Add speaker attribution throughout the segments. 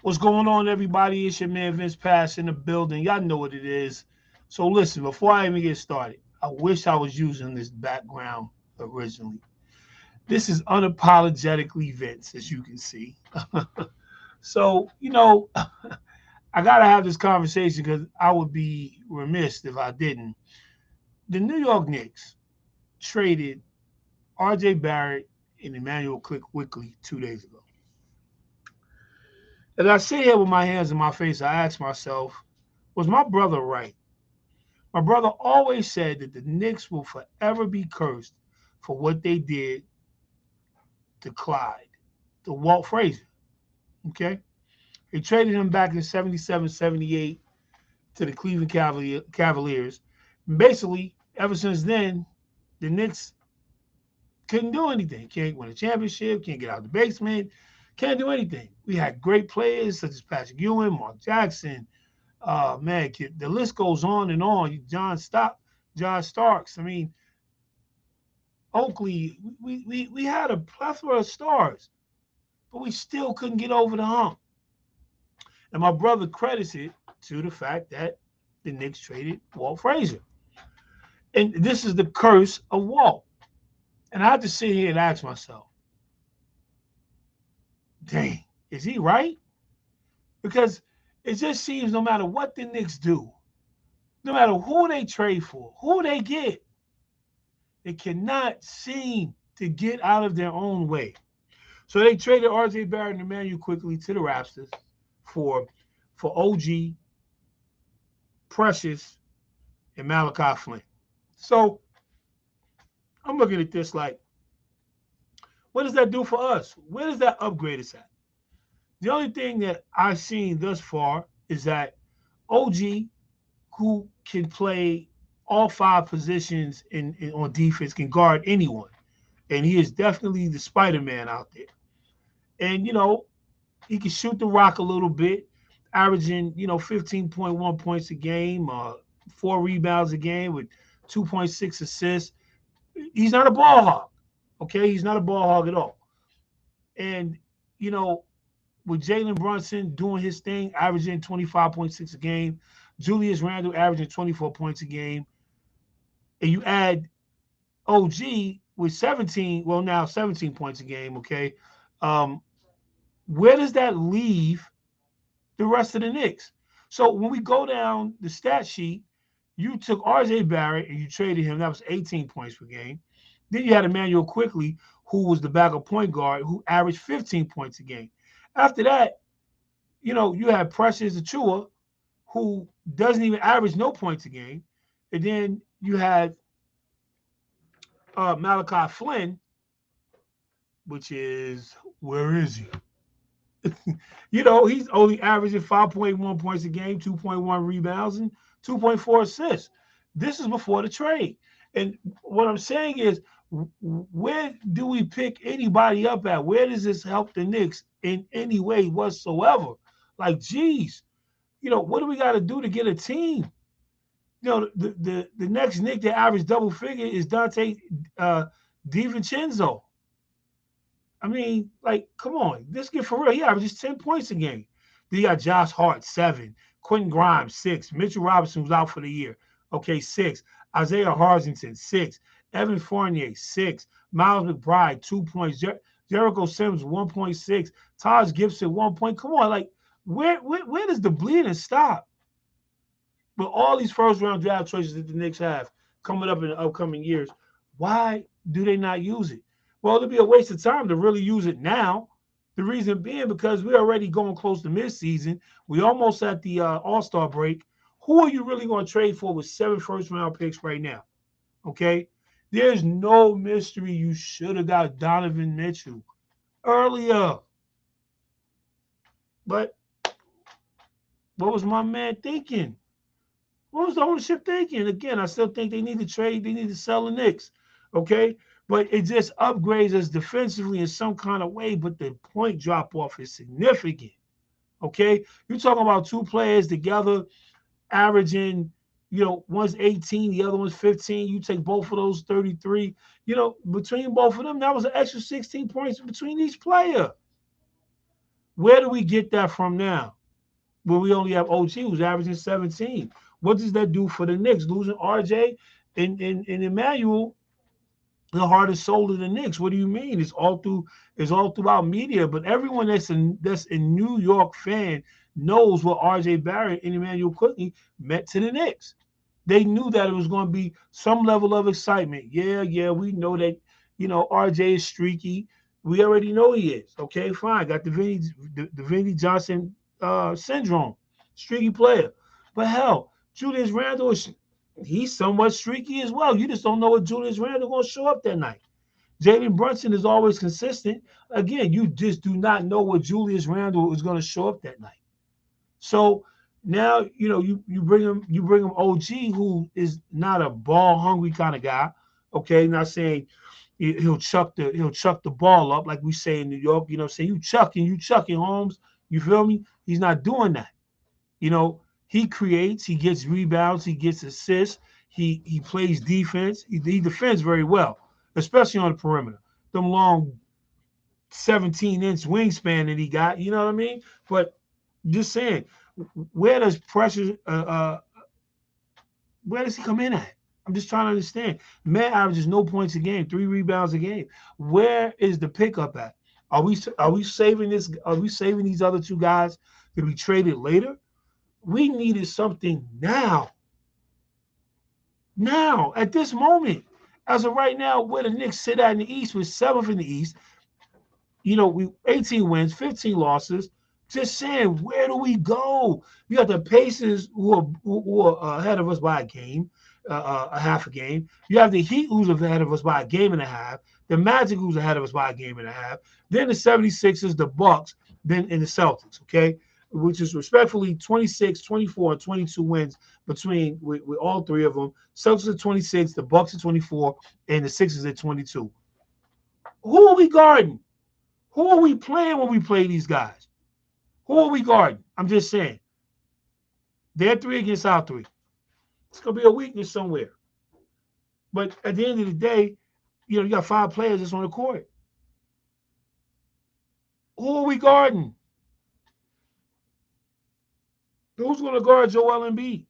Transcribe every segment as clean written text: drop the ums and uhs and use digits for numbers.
Speaker 1: What's going on, everybody? It's your man Vince Pass in the building. Y'all know what it is. So listen, before I even get started, I wish I was using this background originally. This is unapologetically Vince, as you can see. So, I gotta have this conversation because I would be remiss if I didn't. The New York Knicks traded RJ Barrett and Emmanuel Quickly 2 days ago. As I sit here with my hands in my face, I ask myself, was my brother right? My brother always said that the Knicks will forever be cursed for what they did to Clyde, to Walt Frazier. Okay? They traded him back in 77, 78 to the Cleveland Cavaliers. And basically, ever since then, the Knicks couldn't do anything. Can't win a championship, can't get out of the basement, can't do anything. We had great players such as Patrick Ewing, Mark Jackson. Man, the list goes on and on. John Starks. I mean, Oakley, we had a plethora of stars, but we still couldn't get over the hump. And my brother credits it to the fact that the Knicks traded Walt Frazier. And this is the curse of Walt. And I have to sit here and ask myself, dang, is he right? Because it just seems no matter what the Knicks do, no matter who they trade for, who they get, they cannot seem to get out of their own way. So they traded RJ Barrett and Emmanuel Quickly to the Raptors for OG, Precious, and Malachi Flynn. So I'm looking at this like, what does that do for us? Where does that upgrade us at? The only thing that I've seen thus far is that OG, who can play all five positions on defense, can guard anyone. And he is definitely the Spider-Man out there. And, he can shoot the rock a little bit, averaging, 15.1 points a game, 4 rebounds a game with 2.6 assists. He's not a ball hog. Okay. He's not a ball hog at all. And, you know, with Jalen Brunson doing his thing, averaging 25.6 a game, Julius Randle averaging 24 points a game, and you add OG with 17, well, now 17 points a game, okay? Um, where does that leave the rest of the Knicks? So when we go down the stat sheet, you took RJ Barrett and you traded him. That was 18 points per game. Then you had Emmanuel Quickly, who was the backup point guard, who averaged 15 points a game. After that, you had Precious Achua, who doesn't even average no points a game. And then you had Malachi Flynn, which is, where is he? He's only averaging 5.1 points a game, 2.1 rebounds, and 2.4 assists. This is before the trade. And what I'm saying is, where do we pick anybody up at? Where does this help the Knicks in any way whatsoever? Like, geez, what do we got to do to get a team? The next Knick that averaged double figure is Dante DiVincenzo. I mean, like, come on. This kid for real, he averages 10 points a game. Then you got Josh Hart, 7. Quentin Grimes, 6. Mitchell Robinson was out for the year. Okay, 6. Isaiah Harrington, 6. Evan Fournier, 6. Miles McBride, 2 points. Jericho Sims, 1.6. Taj Gibson, 1 point. Come on, like, where does the bleeding stop? But all these first-round draft choices that the Knicks have coming up in the upcoming years, why do they not use it? Well, it'd be a waste of time to really use it now. The reason being because we're already going close to midseason. We almost at the All-Star break. Who are you really going to trade for with 7 first-round picks right now? Okay? There's no mystery. You should have got Donovan Mitchell earlier. But what was my man thinking? What was the ownership thinking? Again, I still think they need to trade. They need to sell the Knicks. Okay? But it just upgrades us defensively in some kind of way, but the point drop-off is significant. Okay? You're talking about 2 players together averaging, one's 18, the other one's 15. You take both of those 33. Between both of them, that was an extra 16 points between each player. Where do we get that from now? When we only have OG who's averaging 17. What does that do for the Knicks? Losing RJ and Emmanuel, the heart and soul of the Knicks. What do you mean? It's all throughout media, but everyone that's a New York fan knows what RJ Barrett and Emmanuel Quickly meant to the Knicks. They knew that it was going to be some level of excitement. Yeah, we know that, RJ is streaky. We already know he is. Okay, fine. Got the Vinny Johnson syndrome, streaky player. But hell, Julius Randle he's somewhat streaky as well. You just don't know what Julius Randle going to show up that night. Jalen Brunson is always consistent. Again, you just do not know what Julius Randle is going to show up that night. So now you bring him OG, who is not a ball hungry kind of guy. Okay, not saying he'll chuck the ball up like we say in New York. Say you chucking Holmes. You feel me? He's not doing that. He creates, he gets rebounds, he gets assists, he plays defense. He defends very well, especially on the perimeter. Them long 17-inch wingspan that he got. You know what I mean? But just saying, where does pressure? Where does he come in at? I'm just trying to understand. Man averages no points a game, 3 rebounds a game. Where is the pickup at? Are we saving this? Are we saving these other two guys to be traded later? We needed something now. Now, at this moment. As of right now, where the Knicks sit at in the East with 7th in the East, we 18 wins, 15 losses. Just saying, where do we go? You got the Pacers who are ahead of us by a game, a half a game. You have the Heat who's ahead of us by a game and a half. The Magic who's ahead of us by a game and a half. Then the 76ers, the Bucks, then in the Celtics, okay? Which is respectfully 26, 24, and 22 wins between with all three of them. Celtics at 26, the Bucks at 24, and the Sixers at 22. Who are we guarding? Who are we playing when we play these guys? Who are we guarding? I'm just saying. Their three against our three. It's going to be a weakness somewhere. But at the end of the day, you got 5 players that's on the court. Who are we guarding? Who's going to guard Joel Embiid?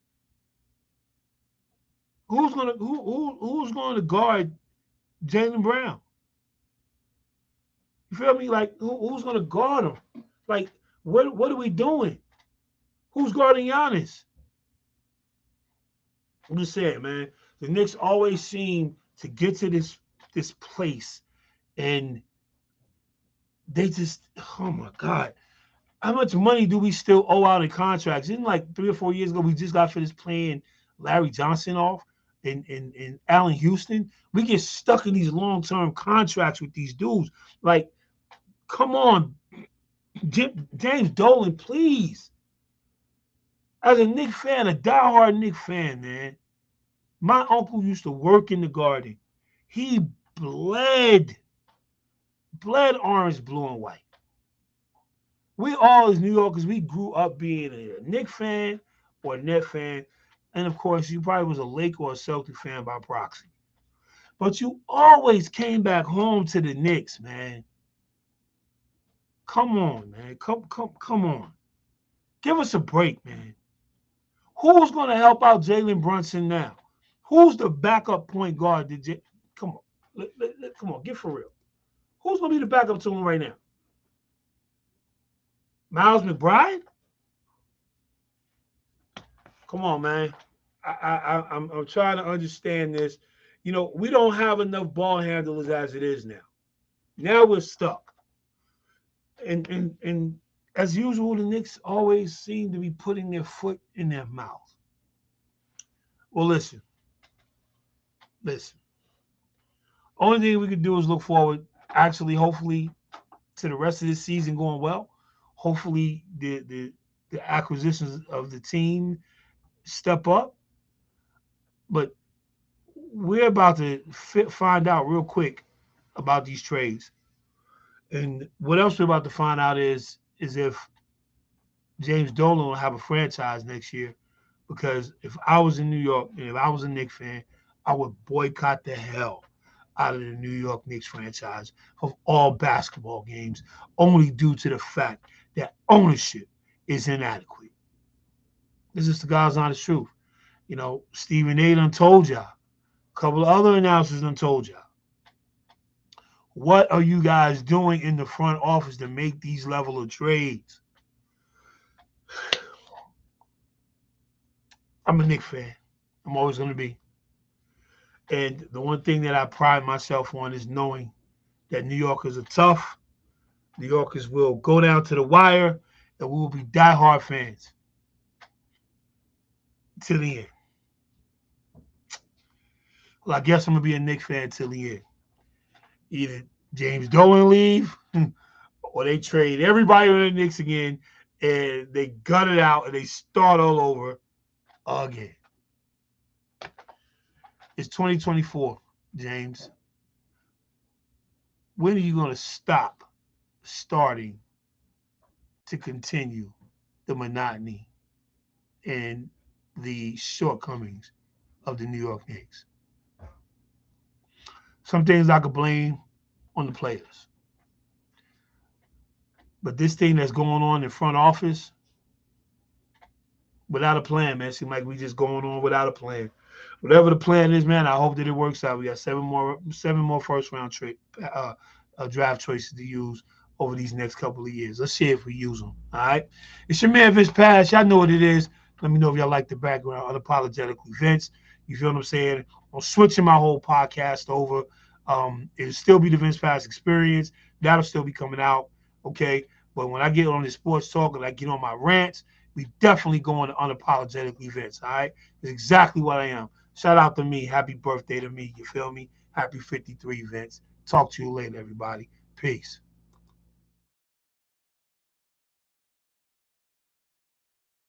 Speaker 1: Who's going to guard Jaylen Brown? You feel me? Like who's going to guard him? Like what are we doing? Who's guarding Giannis? I'm just saying, man. The Knicks always seem to get to this place, and they just, oh my God, how much money do we still owe out in contracts? Isn't like 3 or 4 years ago we just got finished playing Larry Johnson off and Allen Houston? We get stuck in these long-term contracts with these dudes. Like, come on, James Dolan, please. As a Knicks fan, a diehard Knicks fan, man, my uncle used to work in the garden. He bled orange, blue, and white. We all, as New Yorkers, we grew up being a Knicks fan or a Net fan. And of course, you probably was a Lake or a Celtic fan by proxy. But you always came back home to the Knicks, man. Come on, man. Come on. Give us a break, man. Who's going to help out Jalen Brunson now? Who's the backup point guard? Come on. Come on, get for real. Who's going to be the backup to him right now? Miles McBride? Come on, man. I'm trying to understand this. We don't have enough ball handlers as it is now. Now we're stuck. And as usual, the Knicks always seem to be putting their foot in their mouth. Well, listen. Only thing we can do is look forward, actually, hopefully, to the rest of this season going well. Hopefully, the acquisitions of the team step up. But we're about to find out real quick about these trades. And what else we're about to find out is if James Dolan will have a franchise next year. Because if I was in New York and if I was a Knicks fan, I would boycott the hell out of the New York Knicks franchise of all basketball games, only due to the fact that ownership is inadequate. This is the God's honest truth. You know, Stephen A. done told y'all. A couple of other announcers done told y'all. What are you guys doing in the front office to make these level of trades? I'm a Knicks fan. I'm always going to be. And the one thing that I pride myself on is knowing that New Yorkers are tough. New Yorkers will go down to the wire, and we will be diehard fans till the end. Well, I guess I'm gonna be a Knicks fan till the end. Either James Dolan leave, or they trade everybody on the Knicks again, and they gut it out and they start all over again. It's 2024, James. When are you gonna stop starting to continue the monotony and the shortcomings of the New York Knicks? Some things I could blame on the players. But this thing that's going on in front office, without a plan, man, it seems like we just going on without a plan. Whatever the plan is, man, I hope that it works out. We got seven more first round draft choices to use over these next couple of years. Let's see if we use them. All right. It's your man Vince Pass. Y'all know what it is. Let me know if y'all like the background unapologetically Vince. You feel what I'm saying? I'm switching my whole podcast over. It'll still be the Vince Pass experience. That'll still be coming out. Okay. But when I get on this sports talk and I get on my rants, we definitely going to unapologetically Vince. All right. It's exactly what I am. Shout out to me. Happy birthday to me. You feel me? Happy 53, Vince. Talk to you later, everybody. Peace.